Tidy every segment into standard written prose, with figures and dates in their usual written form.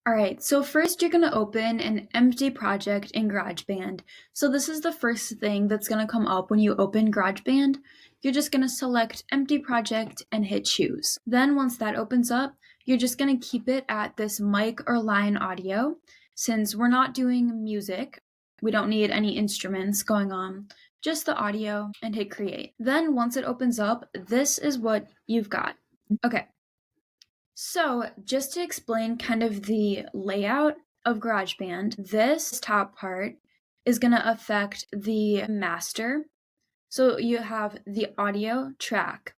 Alright, so first you're going to open an empty project in Garageband. So this is the first thing that's going to come up when you open Garageband. You're just going to select empty project and hit choose. Then once that opens up, you're just going to keep it at this mic or line audio. Since we're not doing music, we don't need any instruments going on, just the audio, and hit create. Then once it opens up, this is what you've got. Okay. So just to explain kind of the layout of GarageBand, this top part is going to affect the master. So you have the audio track,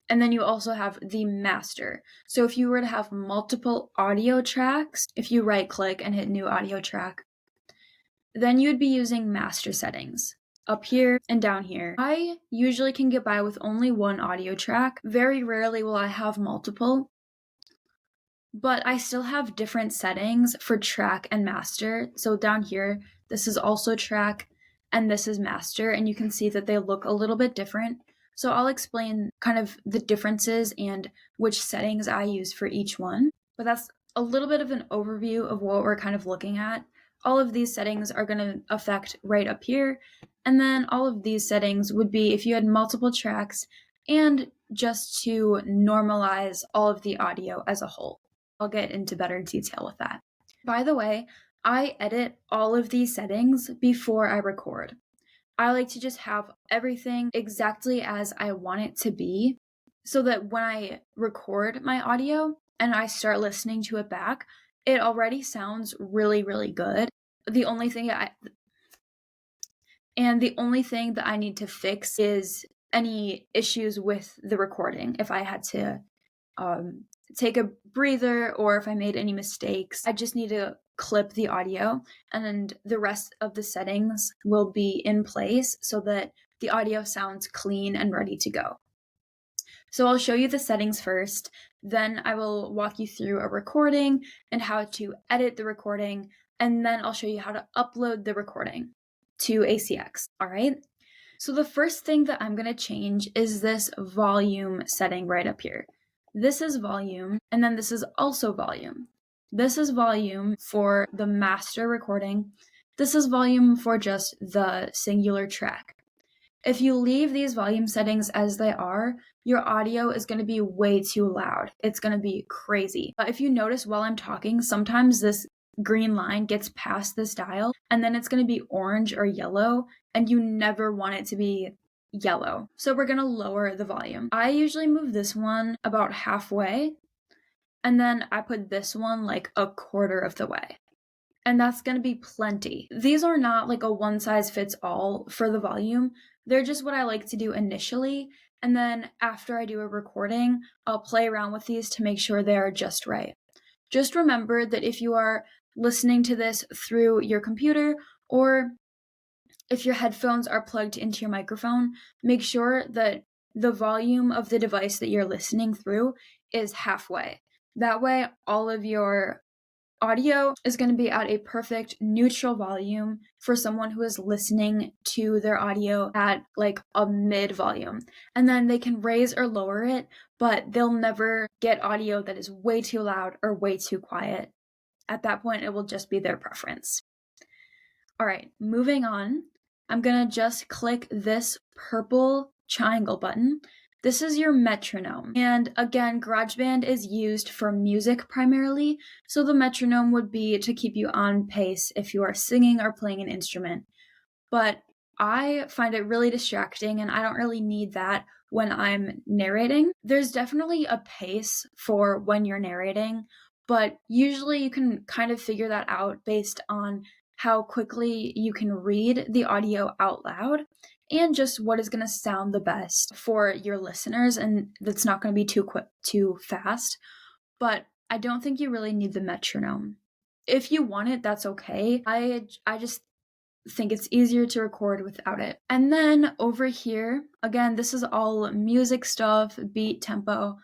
and then you also have the master. So if you were to have multiple audio tracks, if you right click and hit new audio track, then you'd be using master settings up here and down here. I usually can get by with only one audio track. Very rarely will I have multiple. But I still have different settings for track and master. So down here, this is also track and this is master, and you can see that they look a little bit different. So I'll explain kind of the differences and which settings I use for each one. But that's a little bit of an overview of what we're kind of looking at. All of these settings are going to affect right up here. And then all of these settings would be if you had multiple tracks and just to normalize all of the audio as a whole. I'll get into better detail with that. By the way, I edit all of these settings before I record. I like to just have everything exactly as I want it to be so that when I record my audio and I start listening to it back, it already sounds really, really good. The only thing that I need to fix is any issues with the recording. If I had to take a breather or if I made any mistakes, I just need to clip the audio and the rest of the settings will be in place so that the audio sounds clean and ready to go. So I'll show you the settings first, then I will walk you through a recording and how to edit the recording, and then I'll show you how to upload the recording to ACX, all right? So the first thing that I'm going to change is this volume setting right up here. This is volume, and then this is also volume. This is volume for the master recording. This is volume for just the singular track. If you leave these volume settings as they are, your audio is going to be way too loud. It's going to be crazy. But if you notice while I'm talking, sometimes this green line gets past this dial, and then it's going to be orange or yellow, and you never want it to be yellow. So we're going to lower the volume. I usually move this one about halfway, and then I put this one like a quarter of the way. And that's going to be plenty. These are not like a one size fits all for the volume. They're just what I like to do initially. And then after I do a recording, I'll play around with these to make sure they are just right. Just remember that if you are listening to this through your computer or if your headphones are plugged into your microphone, make sure that the volume of the device that you're listening through is halfway. That way, all of your audio is going to be at a perfect neutral volume for someone who is listening to their audio at like a mid volume. And then they can raise or lower it, but they'll never get audio that is way too loud or way too quiet. At that point, it will just be their preference. All right, moving on. I'm going to just click this purple triangle button. This is your metronome. And again, GarageBand is used for music primarily, so the metronome would be to keep you on pace if you are singing or playing an instrument. But I find it really distracting and I don't really need that when I'm narrating. There's definitely a pace for when you're narrating, but usually you can kind of figure that out based on how quickly you can read the audio out loud and just what is going to sound the best for your listeners, and that's not going to be too fast. But I don't think you really need the metronome. If you want it, that's okay. I just think it's easier to record without it. And then over here, again, this is all music stuff, beat, tempo.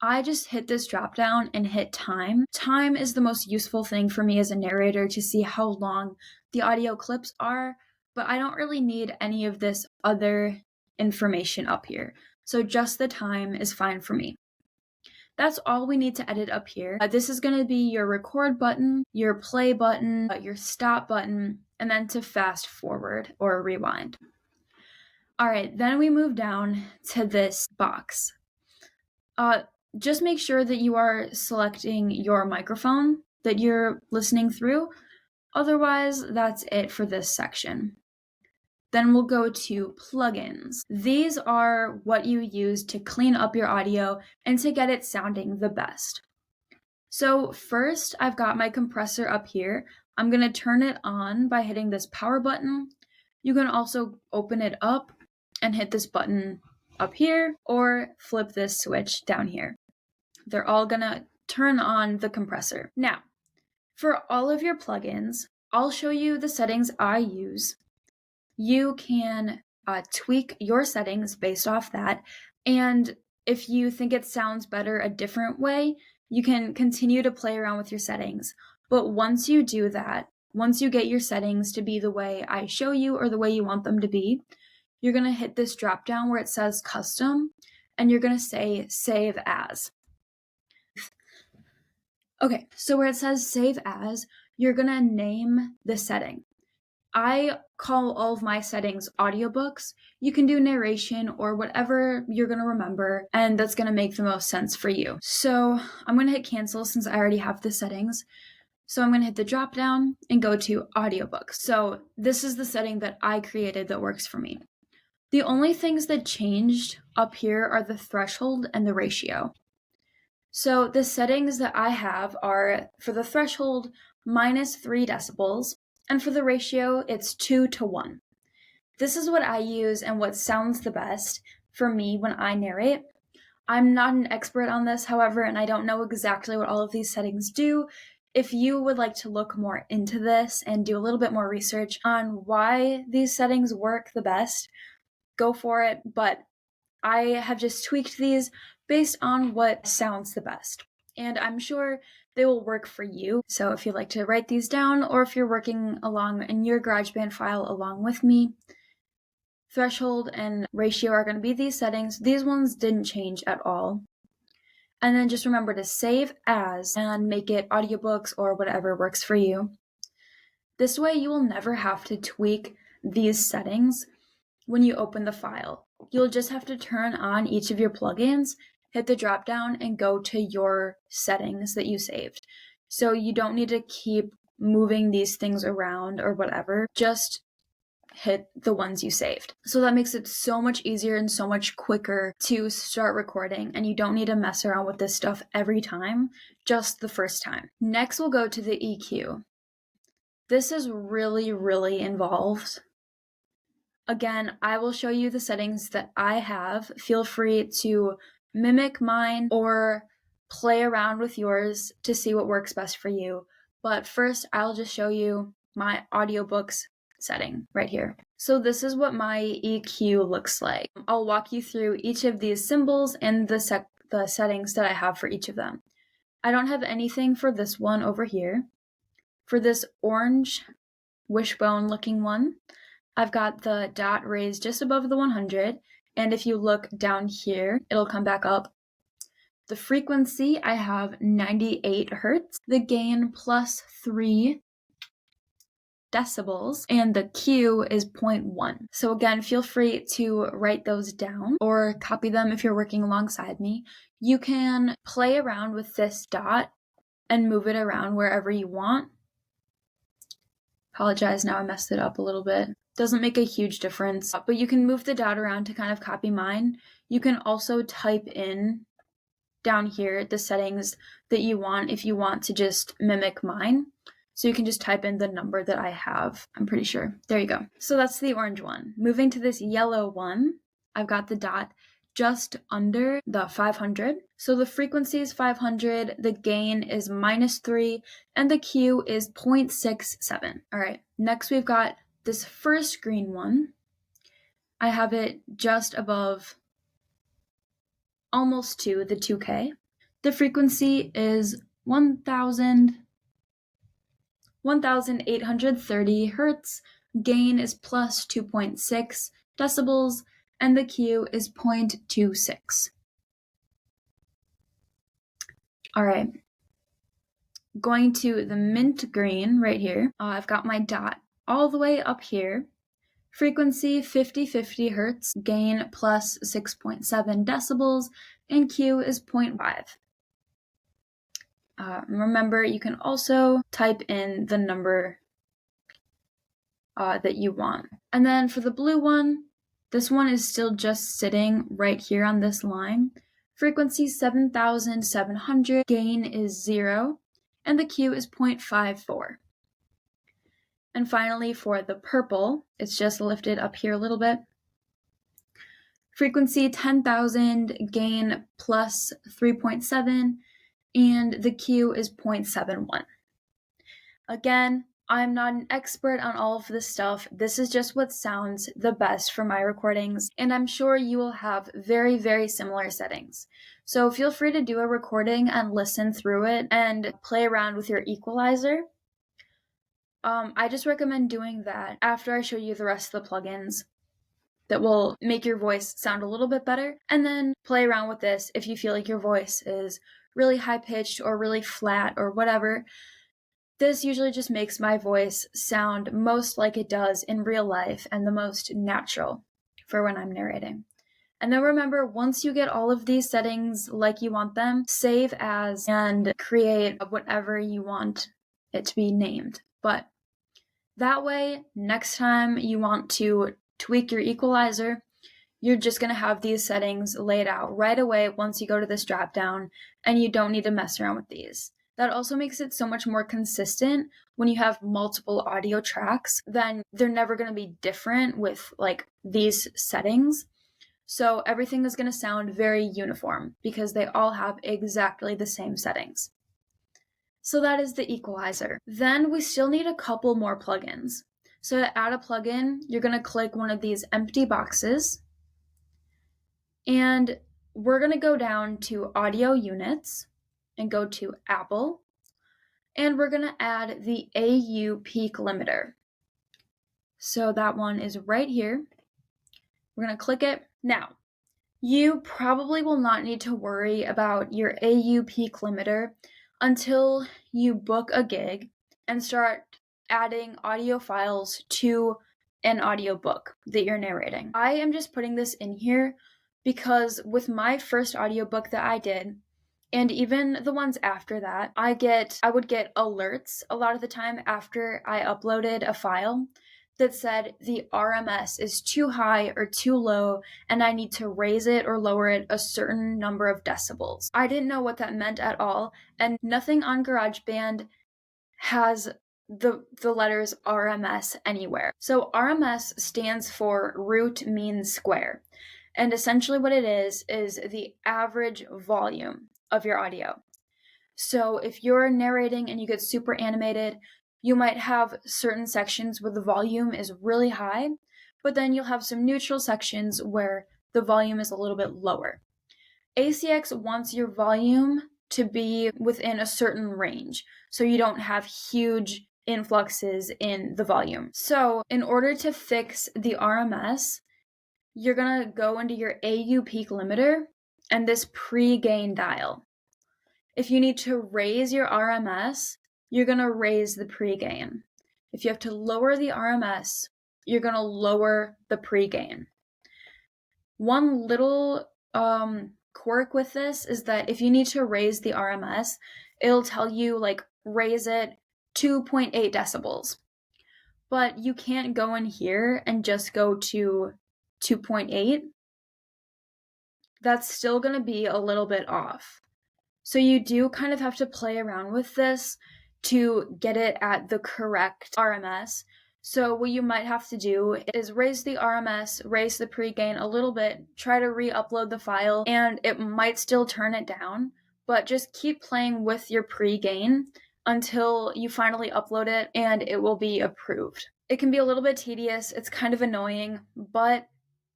I just hit this drop down and hit time. Time is the most useful thing for me as a narrator to see how long the audio clips are, but I don't really need any of this other information up here. So just the time is fine for me. That's all we need to edit up here. This is going to be your record button, your play button, your stop button, and then to fast forward or rewind. All right, then we move down to this box. Just make sure that you are selecting your microphone that you're listening through. Otherwise, that's it for this section. Then we'll go to plugins. These are what you use to clean up your audio and to get it sounding the best. So first, I've got my compressor up here. I'm going to turn it on by hitting this power button. You can also open it up and hit this button up here or flip this switch down here. They're all going to turn on the compressor. Now, for all of your plugins, I'll show you the settings I use. You can tweak your settings based off that, and if you think it sounds better a different way, you can continue to play around with your settings. But once you do that, once you get your settings to be the way I show you or the way you want them to be, you're going to hit this drop down where it says custom, and you're going to say save as. Okay, so where it says save as, you're going to name the setting. I call all of my settings audiobooks. You can do narration or whatever you're going to remember, and that's going to make the most sense for you. So I'm going to hit cancel since I already have the settings. So I'm going to hit the drop down and go to audiobooks. So this is the setting that I created that works for me. The only things that changed up here are the threshold and the ratio. So the settings that I have are for the threshold -3 decibels. And for the ratio, it's 2:1. This is what I use and what sounds the best for me when I narrate. I'm not an expert on this, however, and I don't know exactly what all of these settings do. If you would like to look more into this and do a little bit more research on why these settings work the best, go for it. But I have just tweaked these based on what sounds the best. And I'm sure they will work for you. So if you'd like to write these down, or if you're working along in your GarageBand file along with me, threshold and ratio are going to be these settings. These ones didn't change at all. And then just remember to save as and make it audiobooks or whatever works for you. This way you will never have to tweak these settings when you open the file. You'll just have to turn on each of your plugins, hit the drop down, and go to your settings that you saved. So you don't need to keep moving these things around or whatever. Just hit the ones you saved. So that makes it so much easier and so much quicker to start recording, and you don't need to mess around with this stuff every time, just the first time. Next, we'll go to the EQ. This is really, really involved. Again, I will show you the settings that I have. Feel free to mimic mine or play around with yours to see what works best for you. But first, I'll just show you my audiobooks setting right here. So this is what my EQ looks like. I'll walk you through each of these symbols and the settings that I have for each of them. I don't have anything for this one over here. For this orange wishbone looking one, I've got the dot raised just above the 100, and if you look down here, it'll come back up. The frequency, I have 98 hertz, the gain +3 decibels, and the Q is 0.1. So again, feel free to write those down or copy them if you're working alongside me. You can play around with this dot and move it around wherever you want. Apologize, now I messed it up a little bit. Doesn't make a huge difference, but you can move the dot around to kind of copy mine. You can also type in down here the settings that you want if you want to just mimic mine. So you can just type in the number that I have, I'm pretty sure. There you go. So that's the orange one. Moving to this yellow one, I've got the dot just under the 500. So the frequency is 500, the gain is -3, and the Q is 0.67. All right, next we've got this first green one. I have it just above almost to the 2K. The frequency is 1,830 hertz, gain is +2.6 decibels, and the Q is 0.26. All right. Going to the mint green right here. I've got my dot all the way up here. Frequency 50 hertz, gain plus 6.7 decibels, and Q is 0.5. Remember, you can also type in the number that you want. And then for the blue one, this one is still just sitting right here on this line. Frequency 7,700, gain is 0, and the Q is 0.54. And finally, for the purple, it's just lifted up here a little bit. Frequency 10,000, gain plus 3.7, and the Q is 0.71. Again, I'm not an expert on all of this stuff. This is just what sounds the best for my recordings, and I'm sure you will have very, very similar settings. So feel free to do a recording and listen through it and play around with your equalizer. I just recommend doing that after I show you the rest of the plugins that will make your voice sound a little bit better, and then play around with this if you feel like your voice is really high-pitched or really flat or whatever. This usually just makes my voice sound most like it does in real life and the most natural for when I'm narrating. And then remember, once you get all of these settings like you want them, save as and create whatever you want it to be named. But that way, next time you want to tweak your equalizer, you're just going to have these settings laid out right away once you go to this drop down, and you don't need to mess around with these. That also makes it so much more consistent when you have multiple audio tracks. Then they're never going to be different with like these settings. So everything is going to sound very uniform because they all have exactly the same settings. So that is the equalizer. Then we still need a couple more plugins. So to add a plugin, you're going to click one of these empty boxes, and we're going to go down to audio units and go to Apple, and we're going to add the AU peak limiter. So that one is right here. We're going to click it. Now, you probably will not need to worry about your AU peak limiter until you book a gig and start adding audio files to an audiobook that you're narrating. I am just putting this in here because with my first audiobook that I did, and even the ones after that, I would get alerts a lot of the time after I uploaded a file that said the RMS is too high or too low and I need to raise it or lower it a certain number of decibels. I didn't know what that meant at all, and nothing on GarageBand has the letters RMS anywhere. So RMS stands for root mean square. And essentially what it is the average volume of your audio. So if you're narrating and you get super animated, you might have certain sections where the volume is really high, but then you'll have some neutral sections where the volume is a little bit lower. ACX wants your volume to be within a certain range, so you don't have huge influxes in the volume. So in order to fix the RMS, you're gonna go into your AU peak limiter and this pre-gain dial. If you need to raise your RMS, you're going to raise the pre-gain. If you have to lower the RMS, you're going to lower the pre-gain. One little quirk with this is that if you need to raise the RMS, it'll tell you like raise it 2.8 decibels. But you can't go in here and just go to 2.8. That's still going to be a little bit off. So you do kind of have to play around with this to get it at the correct RMS. So what you might have to do is raise the RMS, raise the pre-gain a little bit, try to re-upload the file, and it might still turn it down, but just keep playing with your pre-gain until you finally upload it and it will be approved. It can be a little bit tedious, it's kind of annoying, but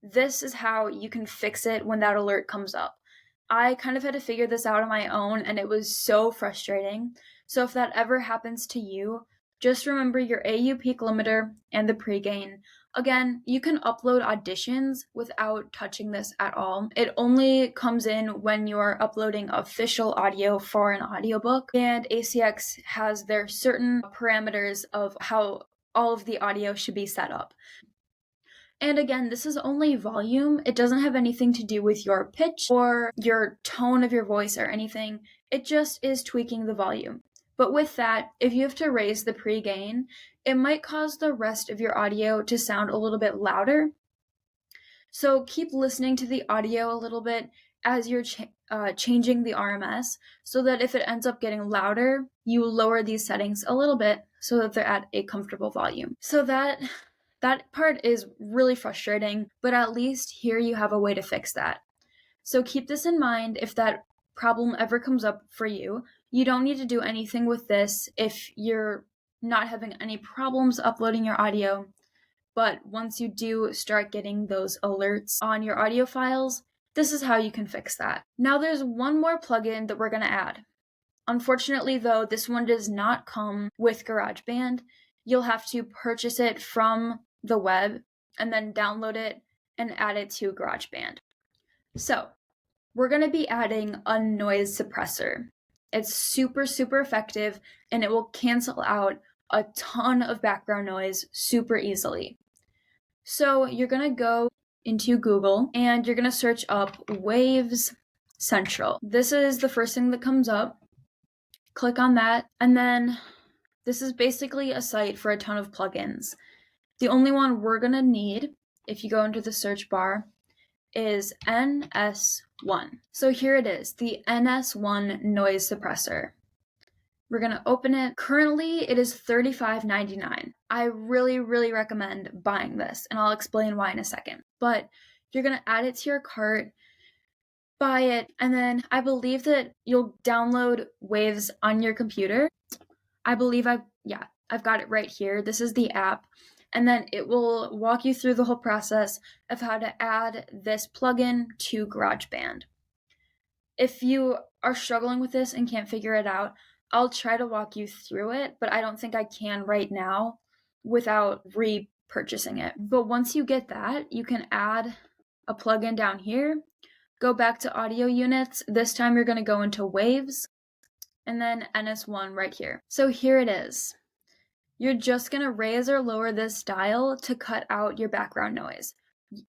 this is how you can fix it when that alert comes up. I kind of had to figure this out on my own, and it was so frustrating. So if that ever happens to you, just remember your AU peak limiter and the pre-gain. Again, you can upload auditions without touching this at all. It only comes in when you're uploading official audio for an audiobook, and ACX has their certain parameters of how all of the audio should be set up. And again, this is only volume. It doesn't have anything to do with your pitch or your tone of your voice or anything. It just is tweaking the volume. But with that, if you have to raise the pre-gain, it might cause the rest of your audio to sound a little bit louder. So keep listening to the audio a little bit as you're changing the RMS, so that if it ends up getting louder, you lower these settings a little bit so that they're at a comfortable volume. So that part is really frustrating, but at least here you have a way to fix that. So keep this in mind if that problem ever comes up for you. You don't need to do anything with this if you're not having any problems uploading your audio. But once you do start getting those alerts on your audio files, this is how you can fix that. Now there's one more plugin that we're going to add. Unfortunately, though, this one does not come with Garageband. You'll have to purchase it from the web and then download it and add it to Garageband. So we're going to be adding a noise suppressor. It's super, super effective, and it will cancel out a ton of background noise super easily. So you're going to go into Google and you're going to search up Waves Central. This is the first thing that comes up. Click on that, and then this is basically a site for a ton of plugins. The only one we're going to need, if you go into the search bar, is NS1. So here it is, the NS1 Noise Suppressor. We're going to open it. Currently, it is $35.99. I really, really recommend buying this, and I'll explain why in a second. But you're going to add it to your cart, buy it, and then I believe that you'll download Waves on your computer. I believe I've got it right here. This is the app. And then it will walk you through the whole process of how to add this plugin to GarageBand. If you are struggling with this and can't figure it out, I'll try to walk you through it, but I don't think I can right now without repurchasing it. But once you get that, you can add a plugin down here, go back to audio units. This time you're going to go into Waves, and then NS1 right here. So here it is. You're just going to raise or lower this dial to cut out your background noise.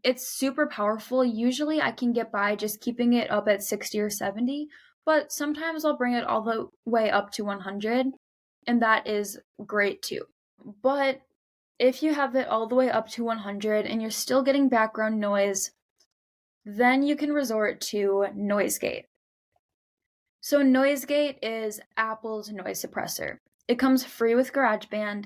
It's super powerful. Usually I can get by just keeping it up at 60 or 70, but sometimes I'll bring it all the way up to 100, and that is great too. But if you have it all the way up to 100 and you're still getting background noise, then you can resort to Noise Gate. So Noise Gate is Apple's noise suppressor. It comes free with GarageBand,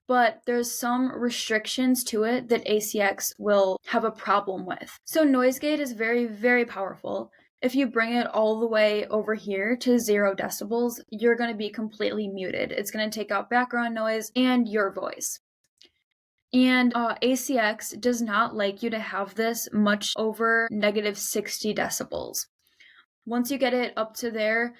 but there's some restrictions to it that ACX will have a problem with. So Noise Gate is very, very powerful. If you bring it all the way over here to 0 decibels, you're going to be completely muted. It's going to take out background noise and your voice. And ACX does not like you to have this much over negative 60 decibels. Once you get it up to there,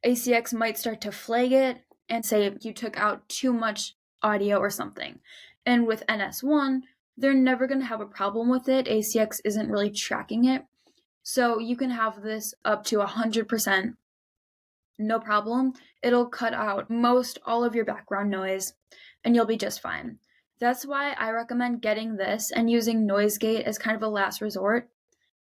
ACX might start to flag it and say you took out too much audio or something. And with NS1, they're never going to have a problem with it. ACX isn't really tracking it. So you can have this up to 100%, no problem. It'll cut out most all of your background noise and you'll be just fine. That's why I recommend getting this and using Noise Gate as kind of a last resort,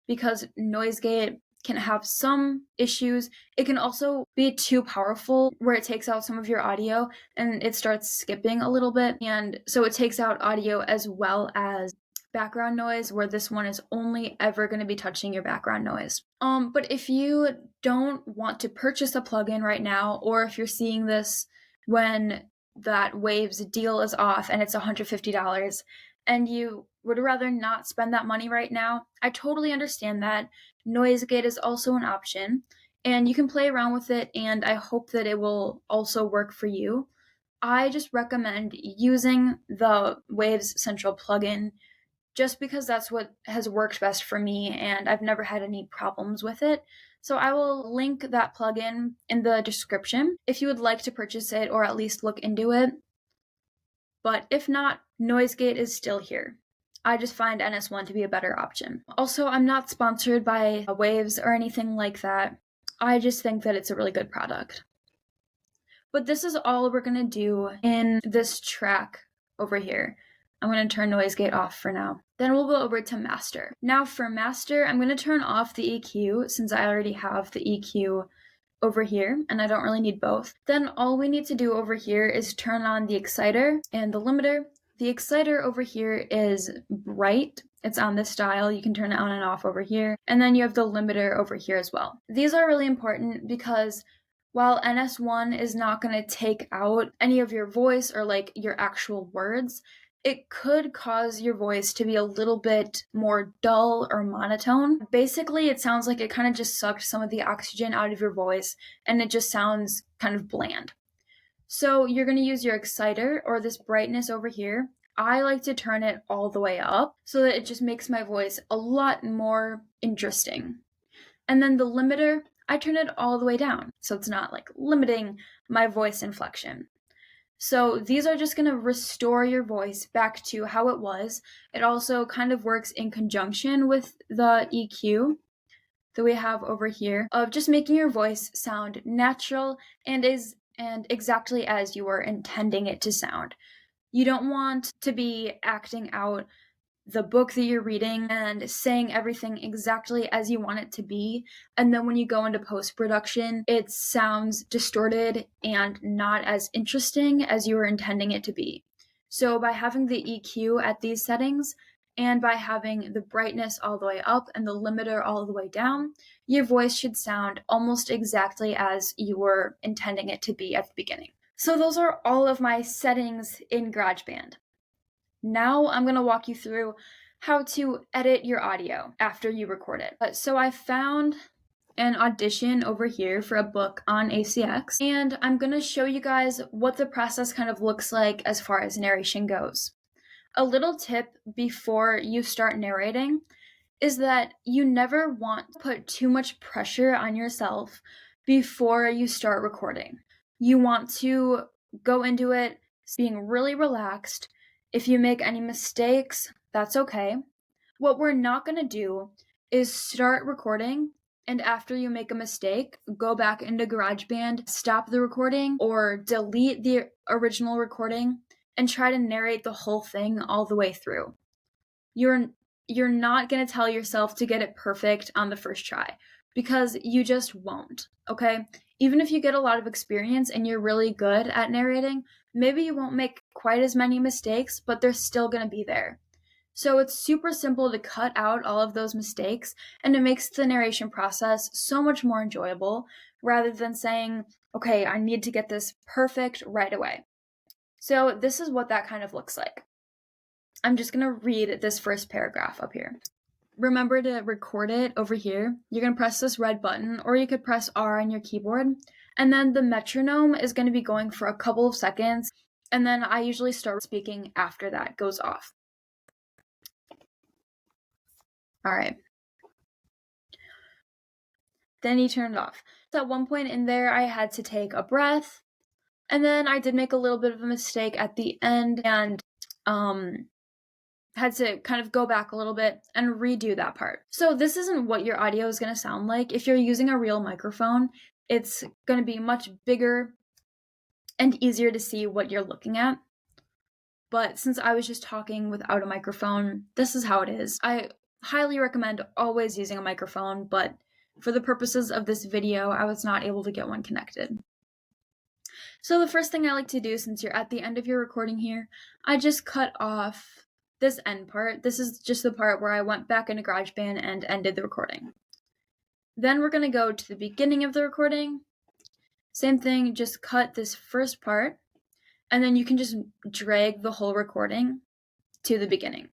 because Noise Gate can have some issues. It can also be too powerful where it takes out some of your audio and it starts skipping a little bit. And so it takes out audio as well as background noise, where this one is only ever going to be touching your background noise. But if you don't want to purchase a plugin right now, or if you're seeing this when that Waves deal is off and it's $150 and you would rather not spend that money right now, I totally understand that. Noise Gate is also an option, and you can play around with it, and I hope that it will also work for you. I just recommend using the Waves Central plugin just because that's what has worked best for me, and I've never had any problems with it. So I will link that plugin in the description if you would like to purchase it or at least look into it. But if not, noise gate is still here. I just find NS1 to be a better option. Also, I'm not sponsored by Waves or anything like that. I just think that it's a really good product. But this is all we're gonna do in this track over here. I'm gonna turn noise gate off for now. Then we'll go over to master. Now for master, I'm gonna turn off the EQ since I already have the EQ over here and I don't really need both. Then all we need to do over here is turn on the exciter and the limiter. The exciter over here is bright. It's on this dial. You can turn it on and off over here. And then you have the limiter over here as well. These are really important because while NS1 is not going to take out any of your voice or like your actual words, it could cause your voice to be a little bit more dull or monotone. Basically, it sounds like it kind of just sucked some of the oxygen out of your voice and it just sounds kind of bland. So you're going to use your exciter or this brightness over here. I like to turn it all the way up so that it just makes my voice a lot more interesting. And then the limiter, I turn it all the way down so it's not like limiting my voice inflection. So these are just going to restore your voice back to how it was. It also kind of works in conjunction with the EQ that we have over here of just making your voice sound natural and exactly as you were intending it to sound. You don't want to be acting out the book that you're reading and saying everything exactly as you want it to be, and then when you go into post-production, it sounds distorted and not as interesting as you were intending it to be. So by having the EQ at these settings, and by having the brightness all the way up and the limiter all the way down, your voice should sound almost exactly as you were intending it to be at the beginning. So those are all of my settings in GarageBand. Now I'm going to walk you through how to edit your audio after you record it. So I found an audition over here for a book on ACX, and I'm going to show you guys what the process kind of looks like as far as narration goes. A little tip before you start narrating is that you never want to put too much pressure on yourself before you start recording. You want to go into it being really relaxed. If you make any mistakes, that's okay. What we're not going to do is start recording, and after you make a mistake, go back into GarageBand, stop the recording, or delete the original recording, and try to narrate the whole thing all the way through. You're not going to tell yourself to get it perfect on the first try, because you just won't, okay? Even if you get a lot of experience and you're really good at narrating, maybe you won't make quite as many mistakes, but they're still going to be there. So it's super simple to cut out all of those mistakes, and it makes the narration process so much more enjoyable rather than saying, okay, I need to get this perfect right away. So this is what that kind of looks like. I'm just going to read this first paragraph up here. Remember to record it over here. You're going to press this red button, or you could press R on your keyboard. And then the metronome is going to be going for a couple of seconds. And then I usually start speaking after that goes off. All right. Then he turned it off. So at one point in there, I had to take a breath. And then I did make a little bit of a mistake at the end and had to kind of go back a little bit and redo that part. So this isn't what your audio is going to sound like. If you're using a real microphone, it's going to be much bigger and easier to see what you're looking at. But since I was just talking without a microphone, this is how it is. I highly recommend always using a microphone, but for the purposes of this video, I was not able to get one connected. So the first thing I like to do, since you're at the end of your recording here, I just cut off this end part. This is just the part where I went back into GarageBand and ended the recording. Then we're going to go to the beginning of the recording. Same thing, just cut this first part, and then you can just drag the whole recording to the beginning.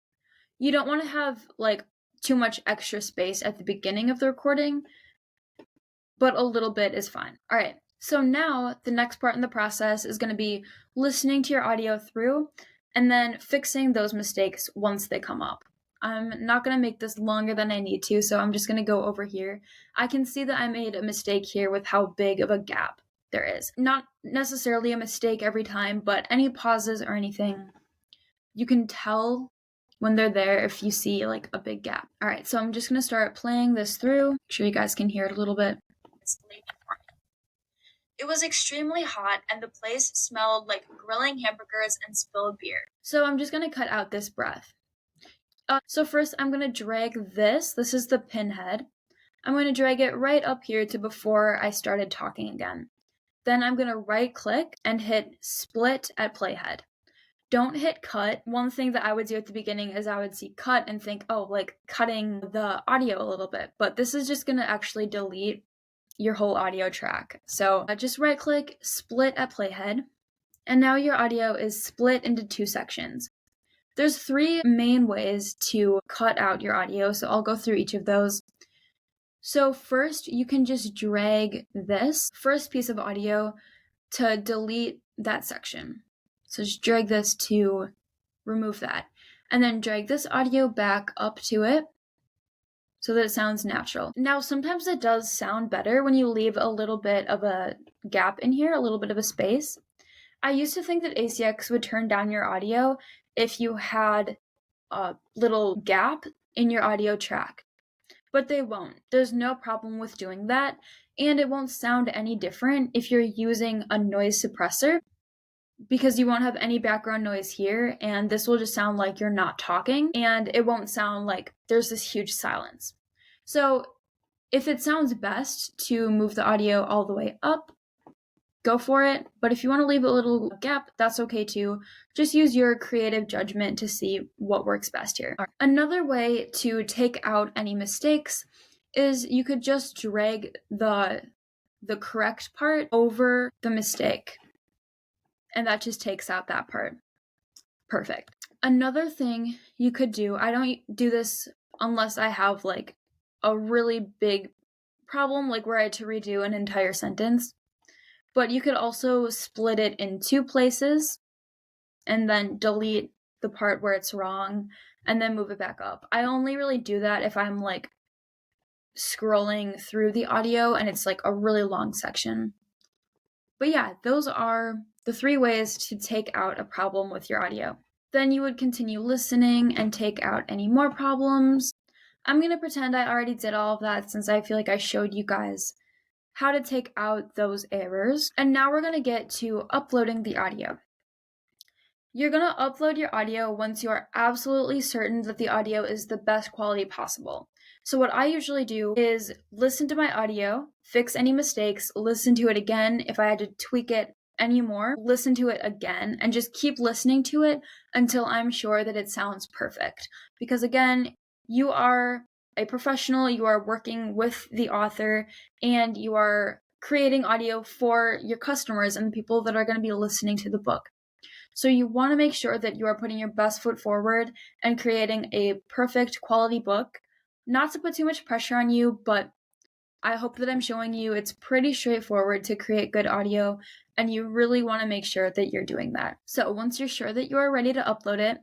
You don't want to have like too much extra space at the beginning of the recording, but a little bit is fine. All right, so now the next part in the process is going to be listening to your audio through and then fixing those mistakes once they come up. I'm not going to make this longer than I need to, so I'm just going to go over here. I can see that I made a mistake here with how big of a gap there is. Not necessarily a mistake every time, but any pauses or anything, you can tell when they're there if you see like a big gap. All right, so I'm just gonna start playing this through. Make sure you guys can hear it a little bit. It was extremely hot and the place smelled like grilling hamburgers and spilled beer. So I'm just gonna cut out this breath. So first I'm gonna drag this is the pinhead. I'm gonna drag it right up here to before I started talking again. Then I'm gonna right click and hit split at playhead. Don't hit cut. One thing that I would do at the beginning is I would see cut and think, oh, like cutting the audio a little bit, but this is just gonna actually delete your whole audio track. So just right click, split at playhead, and now your audio is split into 2 sections. There's 3 main ways to cut out your audio, so I'll go through each of those. So first, you can just drag this first piece of audio to delete that section. So just drag this to remove that. And then drag this audio back up to it so that it sounds natural. Now, sometimes it does sound better when you leave a little bit of a gap in here, a little bit of a space. I used to think that ACX would turn down your audio if you had a little gap in your audio track, but they won't. There's no problem with doing that, and it won't sound any different if you're using a noise suppressor, because you won't have any background noise here, and this will just sound like you're not talking, and it won't sound like there's this huge silence. So if it sounds best to move the audio all the way up, go for it. But if you want to leave a little gap, that's okay too. Just use your creative judgment to see what works best here. Right. Another way to take out any mistakes is you could just drag the correct part over the mistake, and that just takes out that part. Perfect. Another thing you could do, I don't do this unless I have like a really big problem, like where I had to redo an entire sentence, but you could also split it in 2 places and then delete the part where it's wrong and then move it back up. I only really do that if I'm like scrolling through the audio and it's like a really long section. But yeah, those are the 3 ways to take out a problem with your audio. Then you would continue listening and take out any more problems. I'm going to pretend I already did all of that since I feel like I showed you guys how to take out those errors. And now we're going to get to uploading the audio. You're going to upload your audio once you are absolutely certain that the audio is the best quality possible. So what I usually do is listen to my audio, fix any mistakes, listen to it again if I had to tweak it anymore, listen to it again, and just keep listening to it until I'm sure that it sounds perfect. Because again, you are a professional, you are working with the author, and you are creating audio for your customers and people that are going to be listening to the book. So you want to make sure that you are putting your best foot forward and creating a perfect quality book. Not to put too much pressure on you, but I hope that I'm showing you it's pretty straightforward to create good audio, and you really want to make sure that you're doing that. So once you're sure that you are ready to upload it,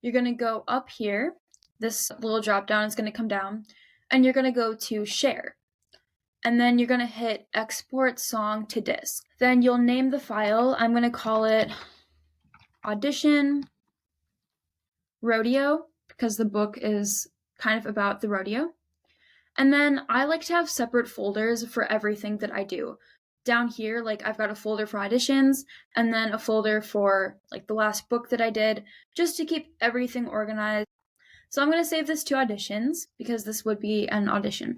you're going to go up here. This little drop down is going to come down, and you're going to go to share. And then you're going to hit export song to disk. Then you'll name the file. I'm going to call it Audition Rodeo because the book is kind of about the rodeo. And then I like to have separate folders for everything that I do. Down here, like I've got a folder for auditions and then a folder for like the last book that I did, just to keep everything organized. So I'm going to save this to auditions because this would be an audition.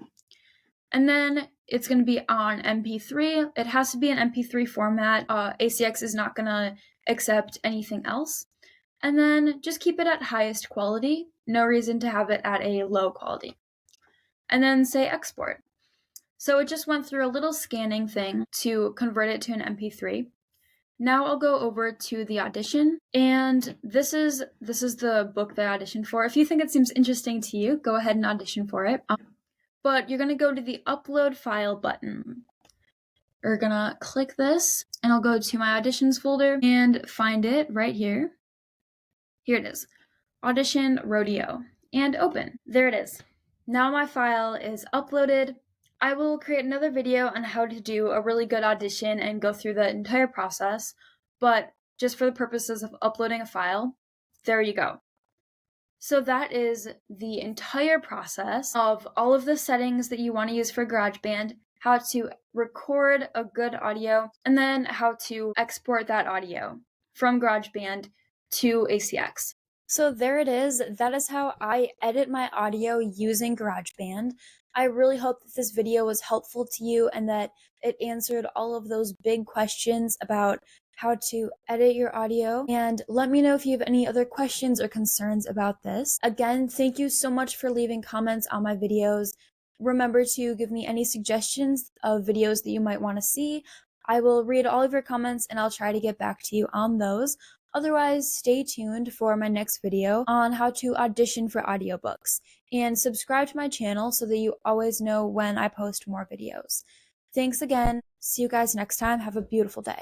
And then it's going to be on MP3. It has to be an MP3 format. ACX is not going to accept anything else. And then just keep it at highest quality. No reason to have it at a low quality. And then say export. So it just went through a little scanning thing to convert it to an MP3. Now I'll go over to the audition, and this is the book that I auditioned for. If you think it seems interesting to you, go ahead and audition for it. But you're going to go to the upload file button. We're going to click this, and I'll go to my auditions folder and find it right here. Here it is, Audition Rodeo, and open. There it is. Now my file is uploaded. I will create another video on how to do a really good audition and go through the entire process, but just for the purposes of uploading a file, there you go. So that is the entire process of all of the settings that you want to use for GarageBand, how to record a good audio, and then how to export that audio from GarageBand to ACX. So there it is. That is how I edit my audio using GarageBand. I really hope that this video was helpful to you and that it answered all of those big questions about how to edit your audio. And let me know if you have any other questions or concerns about this. Again, thank you so much for leaving comments on my videos. Remember to give me any suggestions of videos that you might want to see. I will read all of your comments and I'll try to get back to you on those. Otherwise, stay tuned for my next video on how to audition for audiobooks. And subscribe to my channel so that you always know when I post more videos. Thanks again. See you guys next time. Have a beautiful day.